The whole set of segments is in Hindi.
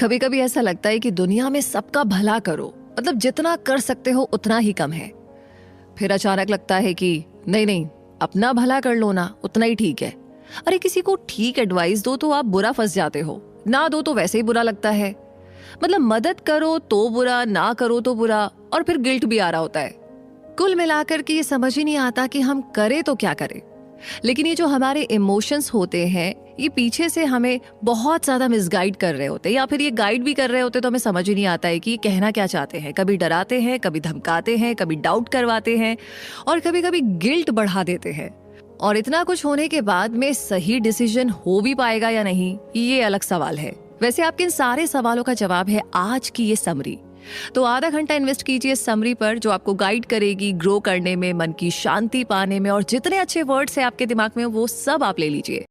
कभी कभी ऐसा लगता है कि दुनिया में सबका भला करो, मतलब जितना कर सकते हो उतना ही कम है। फिर अचानक लगता है कि नहीं नहीं, अपना भला कर लो ना, उतना ही ठीक है। अरे किसी को ठीक एडवाइस दो तो आप बुरा फंस जाते हो, ना दो तो वैसे ही बुरा लगता है। मतलब मदद करो तो बुरा, ना करो तो बुरा, और फिर गिल्ट भी आ रहा होता है। कुल मिलाकर के ये समझ ही नहीं आता कि हम करें तो क्या करें। लेकिन ये जो हमारे इमोशंस होते हैं, ये पीछे से हमें बहुत ज्यादा मिसगाइड कर रहे होते हैं, या फिर ये गाइड भी कर रहे होते, तो हमें समझ ही नहीं आता है कि ये कहना क्या चाहते हैं। कभी डराते हैं, कभी धमकाते हैं, कभी डाउट करवाते हैं, और कभी कभी गिल्ट बढ़ा देते हैं। और इतना कुछ होने के बाद में सही डिसीजन हो भी पाएगा या नहीं, ये अलग सवाल है। वैसे आपके इन सारे सवालों का जवाब है आज की ये समरी। तो आधा घंटा इन्वेस्ट कीजिए समरी पर, जो आपको गाइड करेगी ग्रो करने में, मन की शांति पाने में, और जितने अच्छे वर्ड्स हैं आपके दिमाग में वो सब आप ले लीजिए।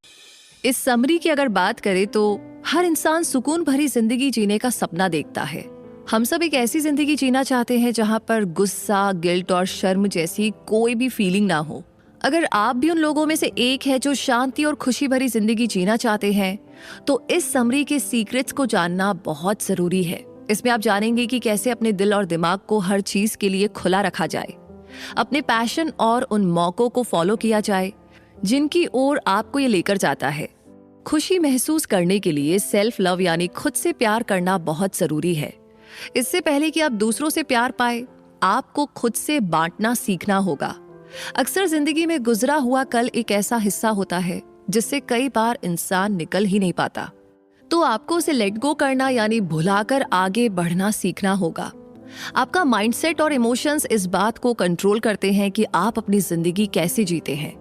इस समरी की अगर बात करें तो हर इंसान सुकून भरी जिंदगी जीने का सपना देखता है। हम सब एक ऐसी जिंदगी जीना चाहते हैं जहां पर गुस्सा, गिल्ट और शर्म जैसी कोई भी फीलिंग ना हो। अगर आप भी उन लोगों में से एक है जो शांति और खुशी भरी जिंदगी जीना चाहते हैं, तो इस समरी के सीक्रेट्स को जानना बहुत जरूरी है। इसमें आप जानेंगे कि कैसे अपने दिल और दिमाग को हर चीज के लिए खुला रखा जाए, अपने पैशन और उन मौकों को फॉलो किया जाए जिनकी ओर आपको ये लेकर जाता है। खुशी महसूस करने के लिए सेल्फ लव यानी खुद से प्यार करना बहुत जरूरी है। इससे पहले कि आप दूसरों से प्यार पाए, आपको खुद से बांटना सीखना होगा। अक्सर जिंदगी में गुजरा हुआ कल एक ऐसा हिस्सा होता है जिससे कई बार इंसान निकल ही नहीं पाता। तो आपको उसे लेट गो करना यानी भुलाकर आगे बढ़ना सीखना होगा। आपका माइंडसेट और इमोशंस इस बात को कंट्रोल करते हैं कि आप अपनी जिंदगी कैसे जीते हैं।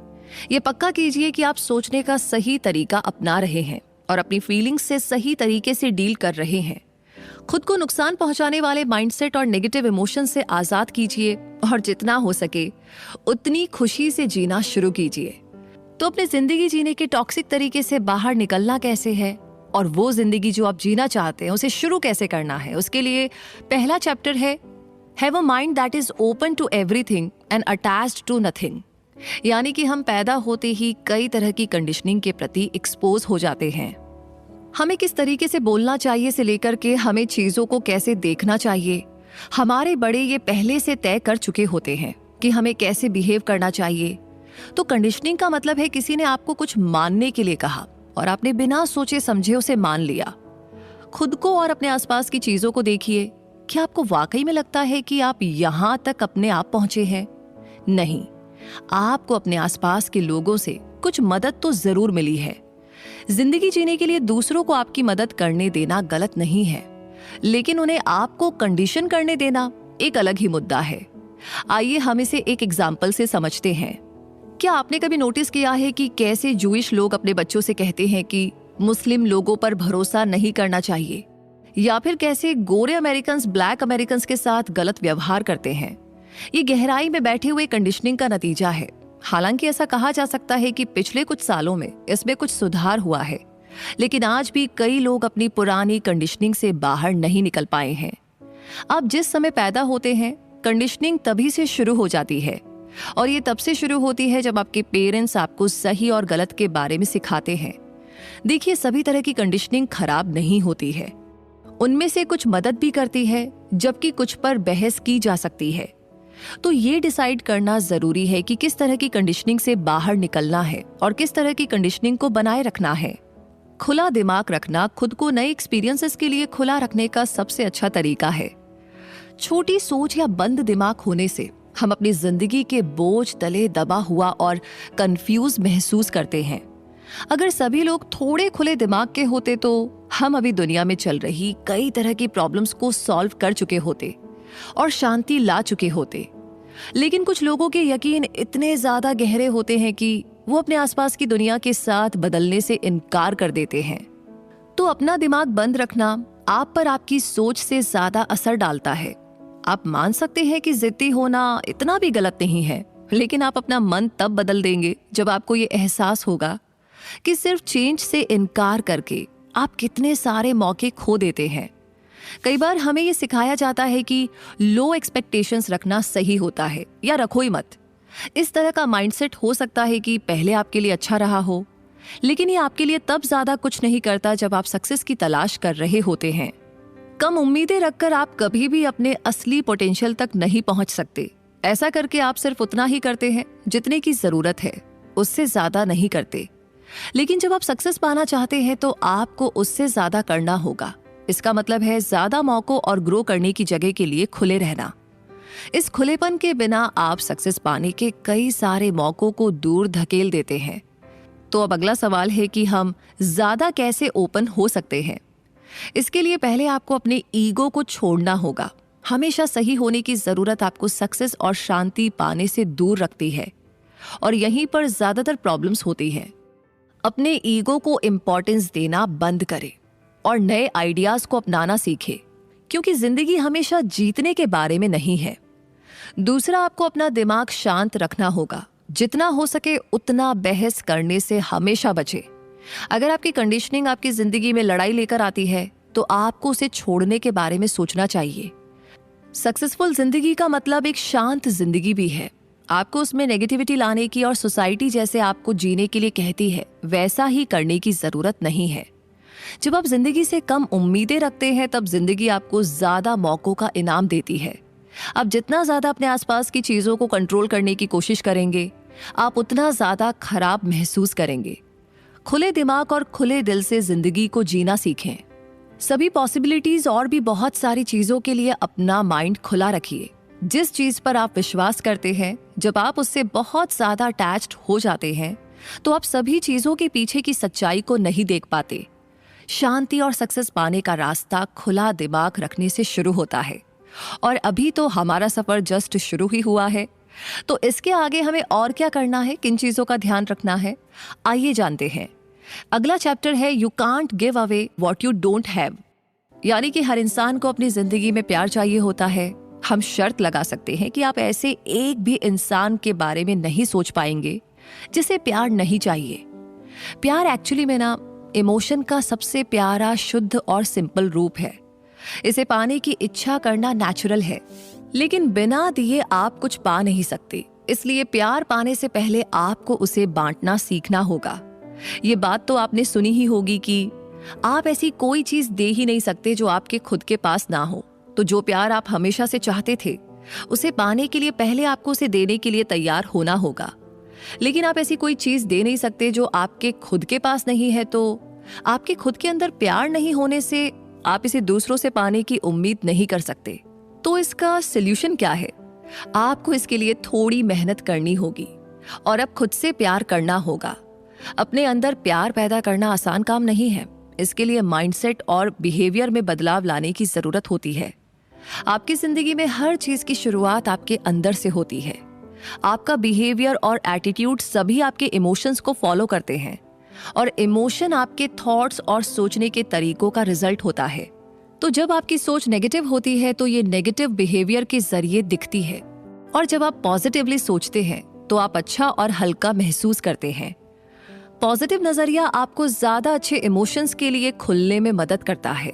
ये पक्का कीजिए कि आप सोचने का सही तरीका अपना रहे हैं और अपनी फीलिंग्स से सही तरीके से डील कर रहे हैं। खुद को नुकसान पहुंचाने वाले माइंडसेट और नेगेटिव इमोशन से आजाद कीजिए, और जितना हो सके उतनी खुशी से जीना शुरू कीजिए। तो अपनी जिंदगी जीने के टॉक्सिक तरीके से बाहर निकलना कैसे है, और वो जिंदगी जो आप जीना चाहते हैं उसे शुरू कैसे करना है, उसके लिए पहला चैप्टर है have a mind that is open to everything and attached to nothing. यानी कि हम पैदा होते ही कई तरह की कंडीशनिंग के प्रति एक्सपोज हो जाते हैं। हमें किस तरीके से बोलना चाहिए से लेकर के हमें चीजों को कैसे देखना चाहिए, हमारे बड़े ये पहले से तय कर चुके होते हैं कि हमें कैसे बिहेव करना चाहिए। तो कंडीशनिंग का मतलब है किसी ने आपको कुछ मानने के लिए कहा और आपने बिना सोचे समझे उसे मान लिया। खुद को और अपने आसपास की चीजों को देखिए, क्या आपको वाकई में लगता है कि आप यहां तक अपने आप पहुंचे हैं? नहीं, आपको अपने आसपास के लोगों से कुछ मदद तो जरूर मिली है। जिंदगी जीने के लिए दूसरों को आपकी मदद करने देना गलत नहीं है, लेकिन उन्हें आपको कंडीशन करने देना एक अलग ही मुद्दा है। आइए हम इसे एक एग्जाम्पल से समझते हैं। क्या आपने कभी नोटिस किया है कि कैसे जूइश लोग अपने बच्चों से कहते हैं कि मुस्लिम लोगों पर भरोसा नहीं करना चाहिए, या फिर कैसे गोरे अमेरिकन्स ब्लैक अमेरिकन्स के साथ गलत व्यवहार करते हैं? ये गहराई में बैठे हुए कंडीशनिंग का नतीजा है। हालांकि ऐसा कहा जा सकता है कि पिछले कुछ सालों में इसमें कुछ सुधार हुआ है, लेकिन आज भी कई लोग अपनी पुरानी कंडीशनिंग से बाहर नहीं निकल पाए हैं। आप जिस समय पैदा होते हैं, कंडीशनिंग तभी से शुरू हो जाती है, और ये तब से शुरू होती है जब आपके पेरेंट्स आपको सही और गलत के बारे में सिखाते हैं। देखिए, सभी तरह की कंडीशनिंग खराब नहीं होती है। उनमें से कुछ मदद भी करती है, जबकि कुछ पर बहस की जा सकती है। तो ये डिसाइड करना जरूरी है कि किस तरह की कंडीशनिंग से बाहर निकलना है और किस तरह की कंडीशनिंग को बनाए रखना है। खुला दिमाग रखना खुद को नए एक्सपीरियंसेस के लिए खुला रखने का सबसे अच्छा तरीका है। छोटी सोच या बंद दिमाग होने से हम अपनी जिंदगी के बोझ तले दबा हुआ और कंफ्यूज महसूस करते हैं। अगर सभी लोग थोड़े खुले दिमाग के होते तो हम अभी दुनिया में चल रही कई तरह की प्रॉब्लम्स को सॉल्व कर चुके होते और शांति ला चुके होते। लेकिन कुछ लोगों के यकीन इतने ज्यादा गहरे होते हैं कि वो अपने आसपास की दुनिया के साथ बदलने से इनकार कर देते हैं। तो अपना दिमाग बंद रखना आप पर आपकी सोच से ज्यादा असर डालता है। आप मान सकते हैं कि जिद्दी होना इतना भी गलत नहीं है, लेकिन आप अपना मन तब बदल देंगे जब आपको ये एहसास होगा कि सिर्फ चेंज से इनकार करके आप कितने सारे मौके खो देते हैं। कई बार हमें ये सिखाया जाता है कि लो एक्सपेक्टेशंस रखना सही होता है, या रखो ही मत। इस तरह का माइंडसेट हो सकता है कि पहले आपके लिए अच्छा रहा हो, लेकिन ये आपके लिए तब ज्यादा कुछ नहीं करता जब आप सक्सेस की तलाश कर रहे होते हैं। कम उम्मीदें रखकर आप कभी भी अपने असली पोटेंशियल तक नहीं पहुंच सकते। ऐसा करके आप सिर्फ उतना ही करते हैं जितने की जरूरत है, उससे ज्यादा नहीं करते। लेकिन जब आप सक्सेस पाना चाहते हैं तो आपको उससे ज्यादा करना होगा। इसका मतलब है ज्यादा मौकों और ग्रो करने की जगह के लिए खुले रहना। इस खुलेपन के बिना आप सक्सेस पाने के कई सारे मौकों को दूर धकेल देते हैं। तो अब अगला सवाल है कि हम ज्यादा कैसे ओपन हो सकते हैं। इसके लिए पहले आपको अपने ईगो को छोड़ना होगा। हमेशा सही होने की जरूरत आपको सक्सेस और शांति पाने से दूर रखती है, और यहीं पर ज्यादातर प्रॉब्लम्स होती हैं। अपने ईगो को इंपॉर्टेंस देना बंद करें और नए आइडियाज को अपनाना सीखें, क्योंकि जिंदगी हमेशा जीतने के बारे में नहीं है। दूसरा, आपको अपना दिमाग शांत रखना होगा। जितना हो सके उतना बहस करने से हमेशा बचे। अगर आपकी कंडीशनिंग आपकी जिंदगी में लड़ाई लेकर आती है तो आपको उसे छोड़ने के बारे में सोचना चाहिए। सक्सेसफुल जिंदगी का मतलब एक शांत जिंदगी भी है। आपको उसमें नेगेटिविटी लाने की और सोसाइटी जैसे आपको जीने के लिए कहती है वैसा ही करने की जरूरत नहीं है। जब आप जिंदगी से कम उम्मीदें रखते हैं तब जिंदगी आपको ज्यादा मौकों का इनाम देती है। आप जितना ज्यादा अपने आसपास की चीजों को कंट्रोल करने की कोशिश करेंगे, आप उतना ज्यादा खराब महसूस करेंगे। खुले दिमाग और खुले दिल से जिंदगी को जीना सीखें। सभी पॉसिबिलिटीज और भी बहुत सारी चीजों के लिए अपना माइंड खुला रखिए। जिस चीज पर आप विश्वास करते हैं, जब आप उससे बहुत ज्यादा अटैच्ड हो जाते हैं तो आप सभी चीजों के पीछे की सच्चाई को नहीं देख पाते। शांति और सक्सेस पाने का रास्ता खुला दिमाग रखने से शुरू होता है, और अभी तो हमारा सफर जस्ट शुरू ही हुआ है। तो इसके आगे हमें और क्या करना है, किन चीजों का ध्यान रखना है, आइए जानते हैं। अगला चैप्टर है you can't give away what you don't have. यानी कि हर इंसान को अपनी जिंदगी में प्यार चाहिए होता है। हम शर्त लगा सकते हैं कि आप ऐसे एक भी इंसान के बारे में नहीं सोच पाएंगे जिसे प्यार नहीं चाहिए। प्यार एक्चुअली में ना इमोशन का सबसे प्यारा, शुद्ध और सिंपल रूप है। इसे पाने की इच्छा करना नेचुरल है, लेकिन बिना दिए आप कुछ पा नहीं सकते। इसलिए प्यार पाने से पहले आपको उसे बांटना सीखना होगा। ये बात तो आपने सुनी ही होगी कि आप ऐसी कोई चीज दे ही नहीं सकते जो आपके खुद के पास ना हो। तो जो प्यार आप हमेशा से चाहते थे, उसे पाने के लिए पहले आपको उसे देने के लिए तैयार होना होगा। लेकिन आप ऐसी कोई चीज दे नहीं सकते जो आपके खुद के पास नहीं है। तो आपके खुद के अंदर प्यार नहीं होने से आप इसे दूसरों से पाने की उम्मीद नहीं कर सकते। तो इसका सॉल्यूशन क्या है? आपको इसके लिए थोड़ी मेहनत करनी होगी और अब खुद से प्यार करना होगा। अपने अंदर प्यार पैदा करना आसान काम नहीं है। इसके लिए माइंडसेट और बिहेवियर में बदलाव लाने की जरूरत होती है। आपकी जिंदगी में हर चीज की शुरुआत आपके अंदर से होती है। आपका बिहेवियर और एटीट्यूड सभी आपके इमोशंस को फॉलो करते हैं, और इमोशन आपके थॉट्स और सोचने के तरीकों का रिजल्ट होता है। तो जब आपकी सोच नेगेटिव होती है तो ये नेगेटिव बिहेवियर के जरिए दिखती है, और जब आप पॉजिटिवली सोचते हैं तो आप अच्छा और हल्का महसूस करते हैं। पॉजिटिव नजरिया आपको ज्यादा अच्छे इमोशंस के लिए खुलने में मदद करता है।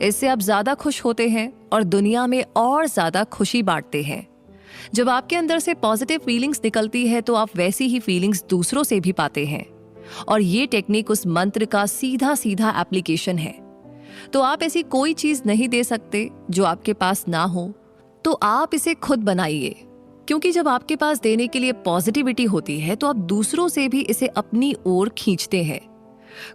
इससे आप ज्यादा खुश होते हैं और दुनिया में और ज्यादा खुशी बांटते हैं। जब आपके अंदर से पॉजिटिव फीलिंग्स निकलती है तो आप वैसी ही फीलिंग्स दूसरों से भी पाते हैं, और ये टेक्निक उस मंत्र का सीधा सीधा एप्लीकेशन है। तो आप ऐसी कोई चीज नहीं दे सकते जो आपके पास ना हो, तो आप इसे खुद बनाइए। क्योंकि जब आपके पास देने के लिए पॉजिटिविटी होती है तो आप दूसरों से भी इसे अपनी ओर खींचते हैं।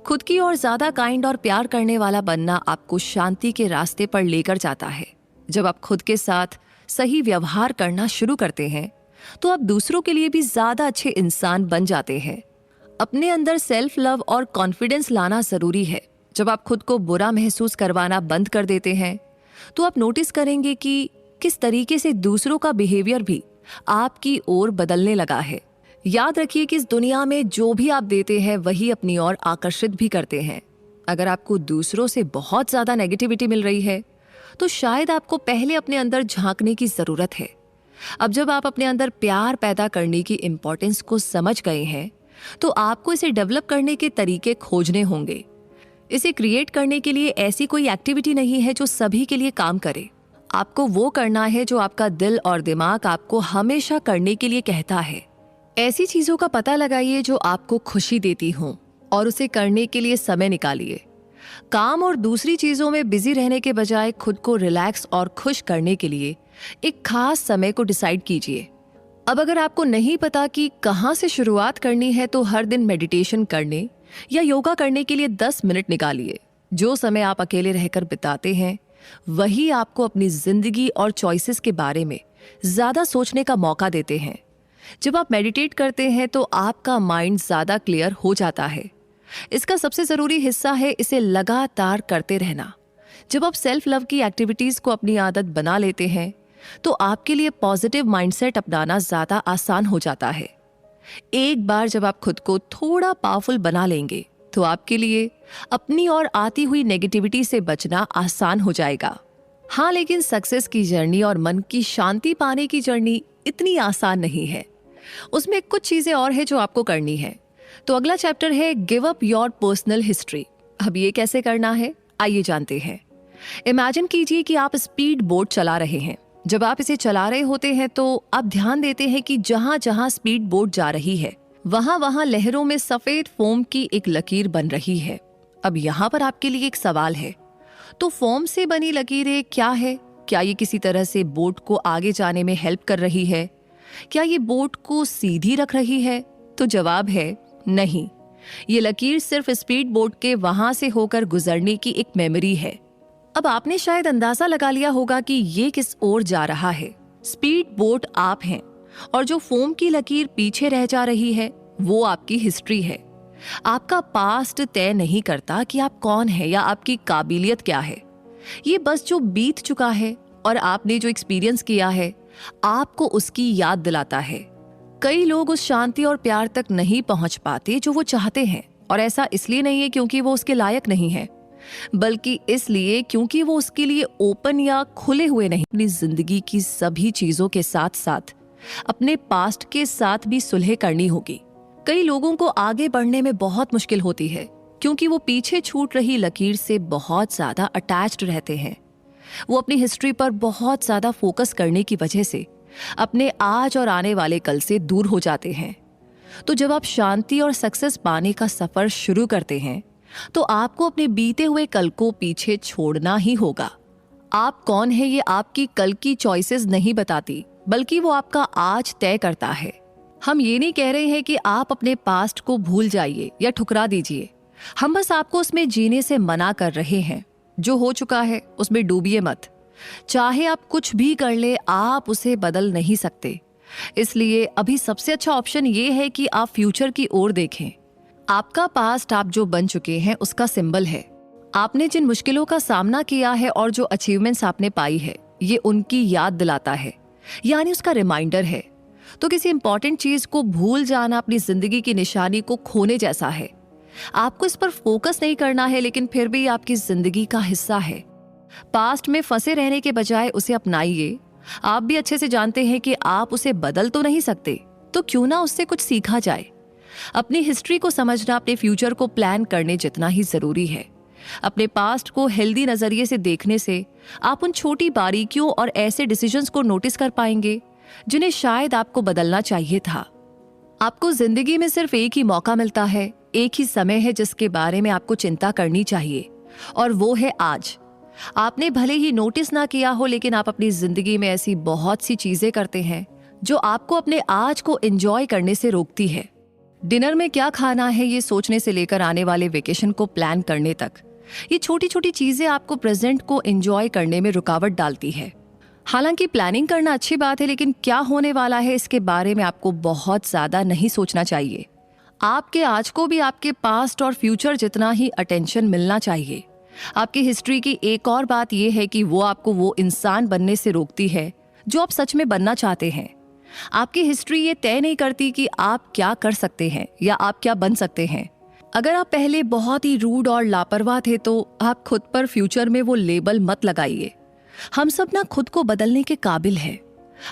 खुद की ओर ज्यादा काइंड और प्यार करने वाला बनना आपको शांति के रास्ते पर लेकर जाता है। जब आप खुद के साथ सही व्यवहार करना शुरू करते हैं तो आप दूसरों के लिए भी ज्यादा अच्छे इंसान बन जाते हैं। अपने अंदर सेल्फ लव और कॉन्फिडेंस लाना जरूरी है। जब आप खुद को बुरा महसूस करवाना बंद कर देते हैं तो आप नोटिस करेंगे कि किस तरीके से दूसरों का बिहेवियर भी आपकी ओर बदलने लगा है। याद रखिए कि इस दुनिया में जो भी आप देते हैं वही अपनी ओर आकर्षित भी करते हैं। अगर आपको दूसरों से बहुत ज्यादा नेगेटिविटी मिल रही है तो शायद आपको पहले अपने अंदर झांकने की जरूरत है। अब जब आप अपने अंदर प्यार पैदा करने की इंपॉर्टेंस को समझ गए हैं तो आपको इसे डेवलप करने के तरीके खोजने होंगे। इसे क्रिएट करने के लिए ऐसी कोई एक्टिविटी नहीं है जो सभी के लिए काम करे। आपको वो करना है जो आपका दिल और दिमाग आपको हमेशा करने के लिए कहता है। ऐसी चीजों का पता लगाइए जो आपको खुशी देती हों, और उसे करने के लिए समय निकालिए। काम और दूसरी चीजों में बिजी रहने के बजाय खुद को रिलैक्स और खुश करने के लिए एक खास समय को डिसाइड कीजिए। अब अगर आपको नहीं पता कि कहाँ से शुरुआत करनी है तो हर दिन मेडिटेशन करने या योगा करने के लिए 10 मिनट निकालिए। जो समय आप अकेले रहकर बिताते हैं वही आपको अपनी जिंदगी और चॉइसेस के बारे में ज्यादा सोचने का मौका देते हैं। जब आप मेडिटेट करते हैं तो आपका माइंड ज्यादा क्लियर हो जाता है। इसका सबसे जरूरी हिस्सा है इसे लगातार करते रहना। जब आप सेल्फ लव की एक्टिविटीज को अपनी आदत बना लेते हैं तो आपके लिए पॉजिटिव माइंडसेट अपनाना ज्यादा आसान हो जाता है। एक बार जब आप खुद को थोड़ा पावरफुल बना लेंगे तो आपके लिए अपनी और आती हुई नेगेटिविटी से बचना आसान हो जाएगा। हाँ, लेकिन सक्सेस की जर्नी और मन की शांति पाने की जर्नी इतनी आसान नहीं है। उसमें कुछ चीजें और है जो आपको करनी है। तो अगला चैप्टर है give up your personal history. अब ये कैसे करना है, आइए जानते हैं। इमेजिन कीजिए कि आप स्पीड बोट चला रहे हैं। जब आप इसे चला रहे होते हैं तो आप ध्यान देते हैं कि जहां जहां स्पीड बोट जा रही है वहां वहां लहरों में सफेद फोम की एक लकीर बन रही है। अब यहाँ पर आपके लिए एक सवाल है, तो फोम से बनी लकीरें क्या है? क्या ये किसी तरह से बोट को आगे जाने में हेल्प कर रही है? क्या ये बोट को सीधी रख रही है? तो जवाब है नहीं। ये लकीर सिर्फ स्पीड बोट के वहां से होकर गुजरने की एक मेमोरी है। अब आपने शायद अंदाजा लगा लिया होगा कि ये किस ओर जा रहा है। स्पीड बोट आप हैं और जो फोम की लकीर पीछे रह जा रही है वो आपकी हिस्ट्री है। आपका पास्ट तय नहीं करता कि आप कौन है या आपकी काबिलियत क्या है। ये बस जो बीत चुका है और आपने जो एक्सपीरियंस किया है आपको उसकी याद दिलाता है। कई लोग उस शांति और प्यार तक नहीं पहुंच पाते जो वो चाहते हैं, और ऐसा इसलिए नहीं है क्योंकि वो उसके लायक नहीं है, बल्कि इसलिए क्योंकि वो उसके लिए ओपन या खुले हुए नहीं। अपनी जिंदगी की सभी चीजों के साथ साथ अपने पास्ट के साथ भी सुलह करनी होगी। कई लोगों को आगे बढ़ने में बहुत मुश्किल होती है क्योंकि वो पीछे छूट रही लकीर से बहुत ज्यादा अटैच्ड रहते हैं। वो अपनी हिस्ट्री पर बहुत ज्यादा फोकस करने की वजह से अपने आज और आने वाले कल से दूर हो जाते हैं। तो जब आप शांति और सक्सेस पाने का सफर शुरू करते हैं तो आपको अपने बीते हुए कल को पीछे छोड़ना ही होगा। आप कौन है ये आपकी कल की चॉइसेस नहीं बताती, बल्कि वो आपका आज तय करता है। हम ये नहीं कह रहे हैं कि आप अपने पास्ट को भूल जाइए या ठुकरा दीजिए। हम बस आपको उसमें जीने से मना कर रहे हैं। जो हो चुका है उसमें डूबिए मत। चाहे आप कुछ भी कर ले, आप उसे बदल नहीं सकते। इसलिए अभी सबसे अच्छा ऑप्शन ये है कि आप फ्यूचर की ओर देखें। आपका पास्ट आप जो बन चुके हैं उसका सिंबल है। आपने जिन मुश्किलों का सामना किया है और जो अचीवमेंट्स आपने पाई है ये उनकी याद दिलाता है, यानी उसका रिमाइंडर है। तो किसी इंपॉर्टेंट चीज को भूल जाना अपनी जिंदगी की निशानी को खोने जैसा है। आपको इस पर फोकस नहीं करना है, लेकिन फिर भी आपकी जिंदगी का हिस्सा है। पास्ट में फंसे रहने के बजाय उसे अपनाइए। आप भी अच्छे से जानते हैं कि आप उसे बदल तो नहीं सकते, तो क्यों ना उससे कुछ सीखा जाए। अपनी हिस्ट्री को समझना अपने फ्यूचर को प्लान करने जितना ही जरूरी है। अपने पास्ट को हेल्दी नजरिए से देखने से आप उन छोटी बारीकियों और ऐसे डिसीजंस को नोटिस कर पाएंगे जिन्हें शायद आपको बदलना चाहिए था। आपको जिंदगी में सिर्फ एक ही मौका मिलता है, एक ही समय है जिसके बारे में आपको चिंता करनी चाहिए, और वो है आज। आपने भले ही नोटिस ना किया हो, लेकिन आप अपनी जिंदगी में ऐसी बहुत सी चीजें करते हैं जो आपको अपने आज को एंजॉय करने से रोकती है। डिनर में क्या खाना है ये सोचने से लेकर आने वाले वेकेशन को प्लान करने तक, ये छोटी छोटी चीजें आपको प्रेजेंट को एंजॉय करने में रुकावट डालती है। हालांकि प्लानिंग करना अच्छी बात है, लेकिन क्या होने वाला है इसके बारे में आपको बहुत ज्यादा नहीं सोचना चाहिए। आपके आज को भी आपके पास्ट और फ्यूचर जितना ही अटेंशन मिलना चाहिए। आपकी हिस्ट्री की एक और बात यह है कि वो आपको वो इंसान बनने से रोकती है जो आप सच में बनना चाहते हैं। आपकी हिस्ट्री ये तय नहीं करती कि आप क्या कर सकते हैं या आप क्या बन सकते हैं। अगर आप पहले बहुत ही रूड और लापरवाह थे तो आप खुद पर फ्यूचर में वो लेबल मत लगाइए। हम सब ना खुद को बदलने के काबिल हैं।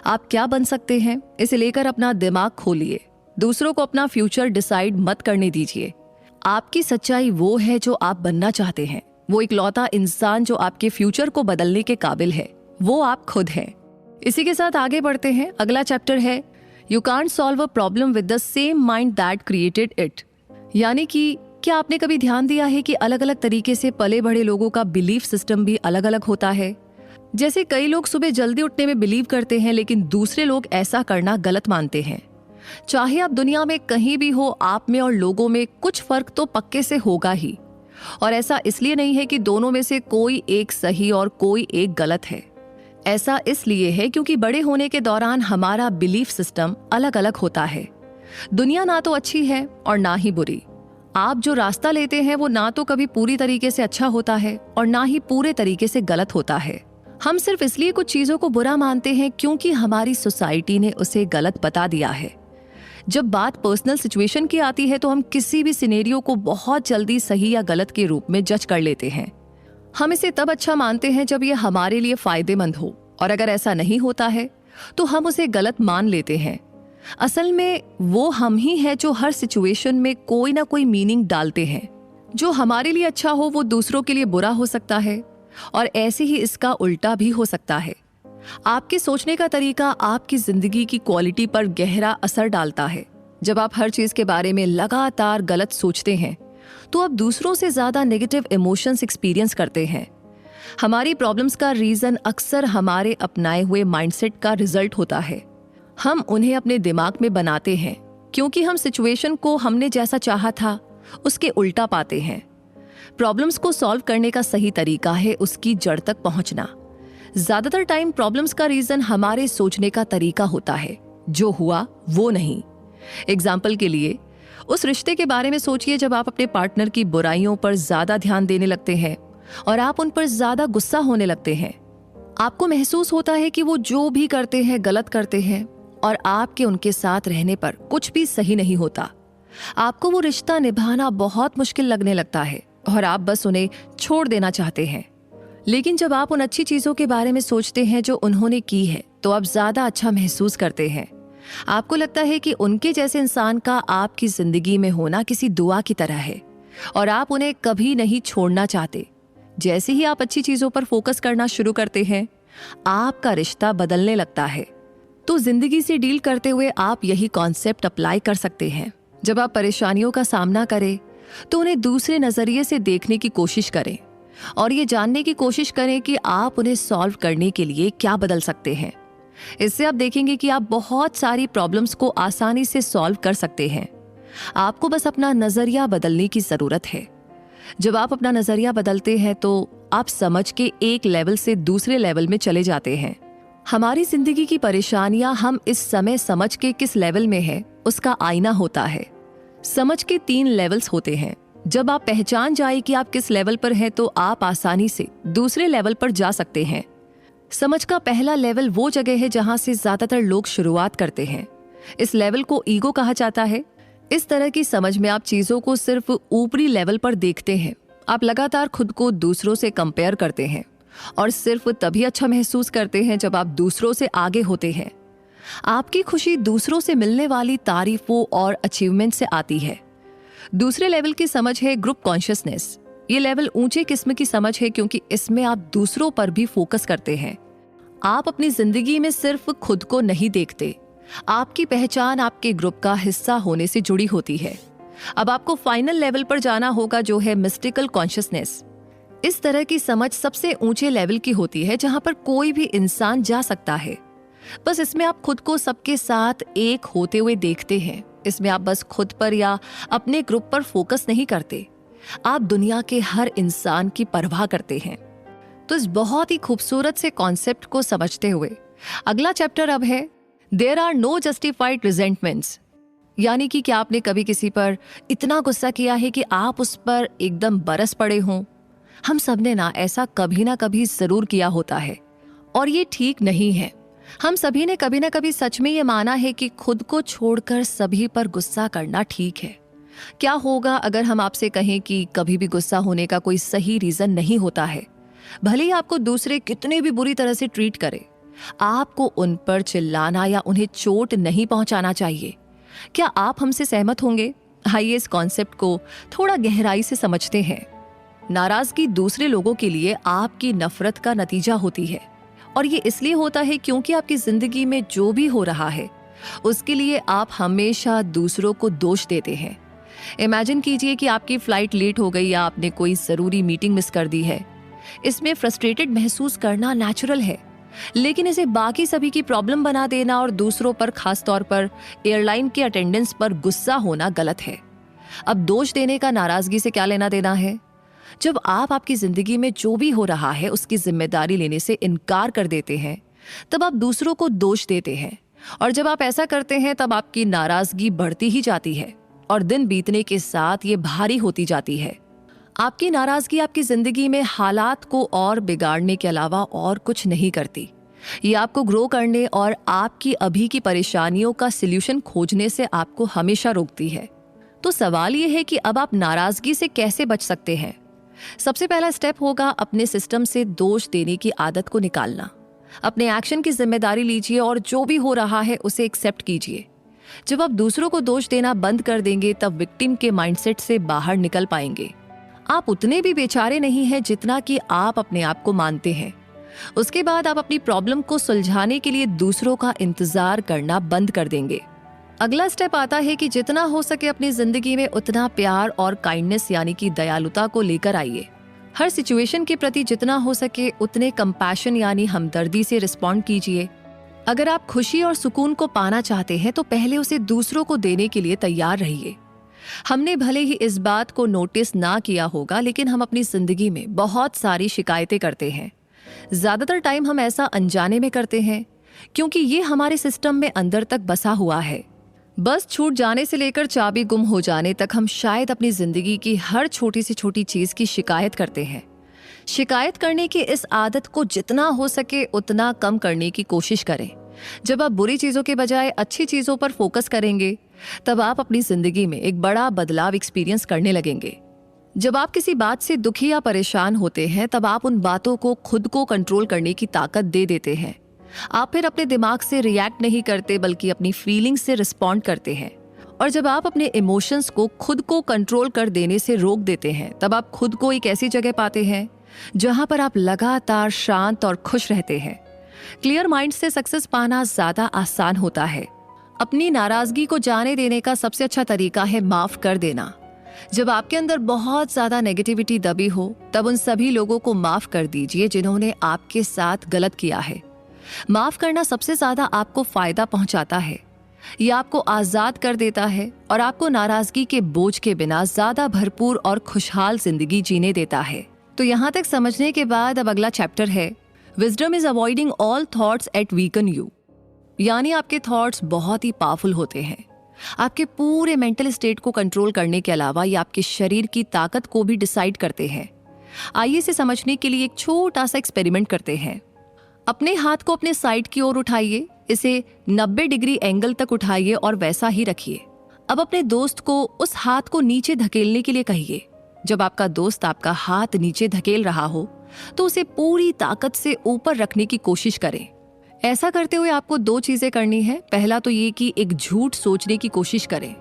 आप क्या बन सकते हैं इसे लेकर अपना दिमाग खोलिए। दूसरों को अपना फ्यूचर डिसाइड मत करने दीजिए। आपकी सच्चाई वो है जो आप बनना चाहते हैं। वो इकलौता इंसान जो आपके फ्यूचर को बदलने के काबिल है वो आप खुद हैं। इसी के साथ आगे बढ़ते हैं। अगला चैप्टर है you can't solve a problem with the same mind that created it. यानी कि क्या आपने कभी ध्यान दिया है कि अलग अलग तरीके से पले बढ़े लोगों का बिलीफ सिस्टम भी अलग अलग होता है? जैसे कई लोग सुबह जल्दी उठने में बिलीव करते हैं, लेकिन दूसरे लोग ऐसा करना गलत मानते हैं। चाहे आप दुनिया में कहीं भी हो, आप में और लोगों में कुछ फर्क तो पक्के से होगा ही। और ऐसा इसलिए नहीं है कि दोनों में से कोई एक सही और कोई एक गलत है। ऐसा इसलिए है क्योंकि बड़े होने के दौरान हमारा बिलीफ सिस्टम अलग अलग होता है। दुनिया ना तो अच्छी है और ना ही बुरी। आप जो रास्ता लेते हैं वो ना तो कभी पूरी तरीके से अच्छा होता है और ना ही पूरे तरीके से गलत होता है। हम सिर्फ इसलिए कुछ चीजों को बुरा मानते हैं क्योंकि हमारी सोसाइटी ने उसे गलत बता दिया है। जब बात पर्सनल सिचुएशन की आती है तो हम किसी भी सिनेरियो को बहुत जल्दी सही या गलत के रूप में जज कर लेते हैं। हम इसे तब अच्छा मानते हैं जब ये हमारे लिए फायदेमंद हो, और अगर ऐसा नहीं होता है तो हम उसे गलत मान लेते हैं। असल में वो हम ही हैं जो हर सिचुएशन में कोई ना कोई मीनिंग डालते हैं। जो हमारे लिए अच्छा हो वो दूसरों के लिए बुरा हो सकता है, और ऐसे ही इसका उल्टा भी हो सकता है। आपके सोचने का तरीका आपकी जिंदगी की क्वालिटी पर गहरा असर डालता है। जब आप हर चीज के बारे में लगातार गलत सोचते हैं तो आप दूसरों से ज्यादा नेगेटिव इमोशंस एक्सपीरियंस करते हैं। हमारी प्रॉब्लम्स का रीजन अक्सर हमारे अपनाए हुए माइंडसेट का रिजल्ट होता है। हम उन्हें अपने दिमाग में बनाते हैं क्योंकि हम सिचुएशन को हमने जैसा चाहा था उसके उल्टा पाते हैं। प्रॉब्लम्स को सॉल्व करने का सही तरीका है उसकी जड़ तक पहुंचना। ज्यादातर टाइम प्रॉब्लम्स का रीजन हमारे सोचने का तरीका होता है, जो हुआ वो नहीं। एग्जाम्पल के लिए, उस रिश्ते के बारे में सोचिए जब आप अपने पार्टनर की बुराइयों पर ज्यादा ध्यान देने लगते हैं और आप उन पर ज्यादा गुस्सा होने लगते हैं। आपको महसूस होता है कि वो जो भी करते हैं गलत करते हैं और आपके उनके साथ रहने पर कुछ भी सही नहीं होता। आपको वो रिश्ता निभाना बहुत मुश्किल लगने लगता है और आप बस उन्हें छोड़ देना चाहते हैं। लेकिन जब आप उन अच्छी चीजों के बारे में सोचते हैं जो उन्होंने की है तो आप ज्यादा अच्छा महसूस करते हैं। आपको लगता है कि उनके जैसे इंसान का आपकी जिंदगी में होना किसी दुआ की तरह है और आप उन्हें कभी नहीं छोड़ना चाहते। जैसे ही आप अच्छी चीजों पर फोकस करना शुरू करते हैं, आपका रिश्ता बदलने लगता है। तो जिंदगी से डील करते हुए आप यही कॉन्सेप्ट अप्लाई कर सकते हैं। जब आप परेशानियों का सामना करें तो उन्हें दूसरे नजरिए से देखने की कोशिश करें और ये जानने की कोशिश करें कि आप उन्हें सॉल्व करने के लिए क्या बदल सकते हैं। इससे आप देखेंगे कि आप बहुत सारी प्रॉब्लम्स को आसानी से सॉल्व कर सकते हैं। आपको बस अपना नजरिया बदलने की जरूरत है। जब आप अपना नजरिया बदलते हैं तो आप समझ के एक लेवल से दूसरे लेवल में चले जाते हैं। हमारी जिंदगी की परेशानियां हम इस समय समझ के किस लेवल में है उसका आईना होता है। समझ के 3 लेवल्स होते हैं। जब आप पहचान जाए कि आप किस लेवल पर हैं तो आप आसानी से दूसरे लेवल पर जा सकते हैं। समझ का पहला लेवल वो जगह है जहां से ज्यादातर लोग शुरुआत करते हैं। इस लेवल को ईगो कहा जाता है। इस तरह की समझ में आप चीजों को सिर्फ ऊपरी लेवल पर देखते हैं। आप लगातार खुद को दूसरों से कंपेयर करते हैं और सिर्फ तभी अच्छा महसूस करते हैं जब आप दूसरों से आगे होते हैं। आपकी खुशी दूसरों से मिलने वाली तारीफों और अचीवमेंट से आती है। दूसरे लेवल की समझ है ग्रुप कॉन्शियसनेस। ये लेवल ऊंचे किस्म की समझ है क्योंकि इसमें आप दूसरों पर भी फोकस करते हैं। आप अपनी जिंदगी में सिर्फ खुद को नहीं देखते। आपकी पहचान आपके ग्रुप का हिस्सा होने से जुड़ी होती है। अब आपको फाइनल लेवल पर जाना होगा जो है मिस्टिकल कॉन्शियसनेस। इस तरह की समझ सबसे ऊंचे लेवल की होती है जहां पर कोई भी इंसान जा सकता है। बस इसमें आप खुद को सबके साथ एक होते हुए देखते हैं। इसमें आप बस खुद पर या अपने ग्रुप पर फोकस नहीं करते, आप दुनिया के हर इंसान की परवाह करते हैं। तो इस बहुत ही खूबसूरत से कॉन्सेप्ट को समझते हुए अगला चैप्टर अब है देयर आर नो जस्टिफाइड रिजेंटमेंट्स। यानी कि क्या आपने कभी किसी पर इतना गुस्सा किया है कि आप उस पर एकदम बरस पड़े हों? हम सबने ना ऐसा कभी ना कभी जरूर किया होता है और ये ठीक नहीं है। हम सभी ने कभी ना कभी सच में ये माना है कि खुद को छोड़कर सभी पर गुस्सा करना ठीक है। क्या होगा अगर हम आपसे कहें कि कभी भी गुस्सा होने का कोई सही रीजन नहीं होता है। भले ही आपको दूसरे कितने भी बुरी तरह से ट्रीट करे, आपको उन पर चिल्लाना या उन्हें चोट नहीं पहुंचाना चाहिए। क्या आप हमसे सहमत होंगे? आइए इस कॉन्सेप्ट को थोड़ा गहराई से समझते हैं। नाराजगी दूसरे लोगों के लिए आपकी नफरत का नतीजा होती है और ये इसलिए होता है क्योंकि आपकी जिंदगी में जो भी हो रहा है उसके लिए आप हमेशा दूसरों को दोष देते हैं। इमेजिन कीजिए कि आपकी फ्लाइट लेट हो गई या आपने कोई ज़रूरी मीटिंग मिस कर दी है। इसमें फ्रस्ट्रेटेड महसूस करना नेचुरल है, लेकिन इसे बाकी सभी की प्रॉब्लम बना देना और दूसरों पर, खास तौर पर एयरलाइन के अटेंडेंस पर गुस्सा होना गलत है। अब दोष देने का नाराजगी से क्या लेना देना है? जब आप आपकी जिंदगी में जो भी हो रहा है उसकी जिम्मेदारी लेने से इनकार कर देते हैं, तब आप दूसरों को दोष देते हैं। और जब आप ऐसा करते हैं तब आपकी नाराजगी बढ़ती ही जाती है और दिन बीतने के साथ ये भारी होती जाती है। आपकी नाराजगी आपकी जिंदगी में हालात को और बिगाड़ने के अलावा और कुछ नहीं करती। ये आपको ग्रो करने और आपकी अभी की परेशानियों का सल्यूशन खोजने से आपको हमेशा रोकती है। तो सवाल ये है कि अब आप नाराजगी से कैसे बच सकते हैं? सबसे पहला स्टेप होगा अपने सिस्टम से दोष देने की आदत को निकालना। अपने एक्शन की जिम्मेदारी लीजिए और जो भी हो रहा है उसे एक्सेप्ट कीजिए। जब आप दूसरों को दोष देना बंद कर देंगे तब विक्टिम के माइंडसेट से बाहर निकल पाएंगे। आप उतने भी बेचारे नहीं हैं जितना कि आप अपने आप को मानते हैं। उसके बाद आप अपनी प्रॉब्लम को सुलझाने के लिए दूसरों का इंतजार करना बंद कर देंगे। अगला स्टेप आता है कि जितना हो सके अपनी जिंदगी में उतना प्यार और काइंडनेस यानी कि दयालुता को लेकर आइए। हर सिचुएशन के प्रति जितना हो सके उतने कंपैशन यानी हमदर्दी से रिस्पॉन्ड कीजिए। अगर आप खुशी और सुकून को पाना चाहते हैं तो पहले उसे दूसरों को देने के लिए तैयार रहिए। हमने भले ही इस बात को नोटिस ना किया होगा, लेकिन हम अपनी जिंदगी में बहुत सारी शिकायतें करते हैं। ज्यादातर टाइम हम ऐसा अनजाने में करते हैं क्योंकि ये हमारे सिस्टम में अंदर तक बसा हुआ है। बस छूट जाने से लेकर चाबी गुम हो जाने तक हम शायद अपनी जिंदगी की हर छोटी से छोटी चीज की शिकायत करते हैं। शिकायत करने की इस आदत को जितना हो सके उतना कम करने की कोशिश करें। जब आप बुरी चीजों के बजाय अच्छी चीजों पर फोकस करेंगे तब आप अपनी जिंदगी में एक बड़ा बदलाव एक्सपीरियंस करने लगेंगे। जब आप किसी बात से दुखी या परेशान होते हैं तब आप उन बातों को खुद को कंट्रोल करने की ताकत दे देते हैं। आप फिर अपने दिमाग से रिएक्ट नहीं करते बल्कि अपनी फीलिंग्स से रिस्पॉन्ड करते हैं। और जब आप अपने इमोशंस को खुद को कंट्रोल कर देने से रोक देते हैं तब आप खुद को एक ऐसी जगह पाते हैं जहां पर आप लगातार शांत और खुश रहते हैं। क्लियर माइंड से सक्सेस पाना ज्यादा आसान होता है। अपनी नाराजगी को जाने देने का सबसे अच्छा तरीका है माफ कर देना। जब आपके अंदर बहुत ज्यादा नेगेटिविटी दबी हो तब उन सभी लोगों को माफ कर दीजिए जिन्होंने आपके साथ गलत किया है। माफ करना सबसे ज्यादा आपको फायदा पहुंचाता है। यह आपको आजाद कर देता है और आपको नाराजगी के बोझ के बिना ज्यादा भरपूर और खुशहाल जिंदगी जीने देता है। तो यहाँ तक समझने के बाद अब अगला चैप्टर है wisdom is avoiding all thoughts at weaken you. यानी आपके थॉट्स बहुत ही पावरफुल होते हैं। आपके पूरे मेंटल स्टेट को कंट्रोल करने के अलावा ये आपके शरीर की ताकत को भी डिसाइड करते हैं। आइए इसे समझने के लिए एक छोटा सा एक्सपेरिमेंट करते हैं। अपने हाथ को अपने साइड की ओर उठाइए, इसे 90 डिग्री एंगल तक उठाइए और वैसा ही रखिए। अब अपने दोस्त को उस हाथ को नीचे धकेलने के लिए कहिए। जब आपका दोस्त आपका हाथ नीचे धकेल रहा हो तो उसे पूरी ताकत से ऊपर रखने की कोशिश करें। ऐसा करते हुए आपको दो चीजें करनी है। पहला तो ये कि एक झूठ सोचने की कोशिश करें।